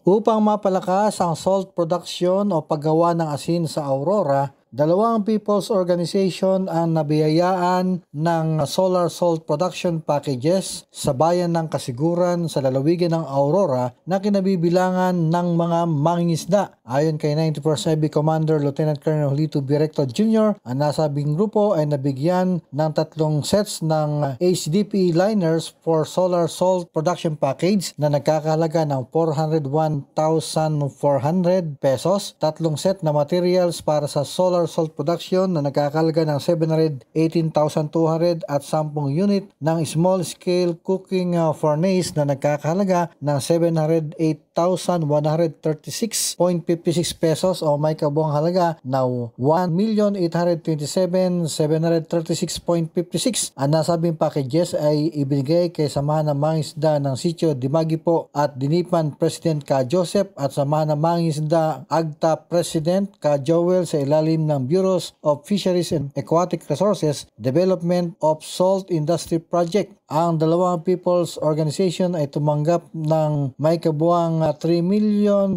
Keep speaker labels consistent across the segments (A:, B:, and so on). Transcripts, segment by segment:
A: Upang mapalakas ang salt production o paggawa ng asin sa Aurora, dalawang people's organization ang nabiyayaan ng solar salt production packages sa bayan ng Kasiguran sa lalawigan ng Aurora na kinabibilangan ng mga mangingisda. Ayon kay 91st IB Commander Lieutenant Colonel Lito Directo Jr., ang nasabing grupo ay nabigyan ng 3 sets ng HDPE liners for solar salt production package na nagkakahalaga ng 401,400 pesos, 3 set na materials para sa solar salt production na nagkakahalaga ng 718,200 at 10 unit ng small scale cooking furnace na nagkakahalaga ng 708,136.56 pesos o may kabuang halaga na 1,827,736.56. Ang nasabing packages ay ibinigay kay Samahan ng Mangingisda ng Sitio Dimaguipo at Dinipan President Ka Joseph at Samahan ng Mangingisda Agta President Ka Joel sa ilalim ng Bureaus of Fisheries and Aquatic Resources Development of Salt Industry Project. Ang dalawang people's organization ay tumanggap ng may kabuang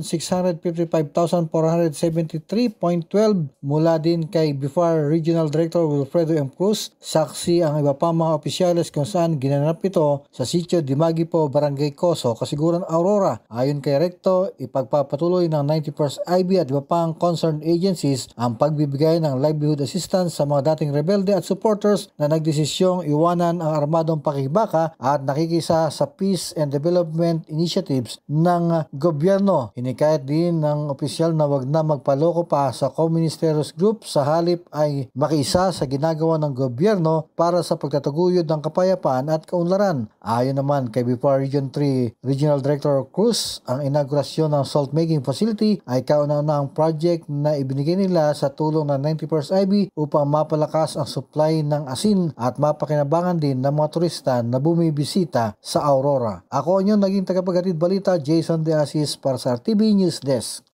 A: 3,655,473.12 mula din kay BIFAR Regional Director Wilfredo M. Cruz. Saksi ang iba pang mga opisyales kung saan ginanap ito sa Sitio Dimaguipo, Barangay Coso, Kasiguran, Aurora. Ayon kay Recto, ipagpapatuloy ng 91st IB at iba pang concerned agencies ang pagbibigay ng livelihood assistance sa mga dating rebelde at supporters na nagdesisyong iwanan ang armadong pakikibaka at nakikisa sa peace and development initiatives ng gobyerno. Hinikayat din ng opisyal na wag na magpaloko pa sa communist terrorist group, sa halip ay makiisa sa ginagawa ng gobyerno para sa pagtataguyod ng kapayapaan at kaunlaran. Ayon naman kay BIFAR Region 3 Regional Director Cruz, ang inaugurasyon ng salt making facility ay kauna-unahang project na ibinigay nila sa tulong ng 91st IB upang mapalakas ang supply ng asin at mapakinabangan din ng mga turista na bumibisita sa Aurora. Ako ang inyong naging tagapaghatid balita, Jason De Asis para sa RTV News Desk.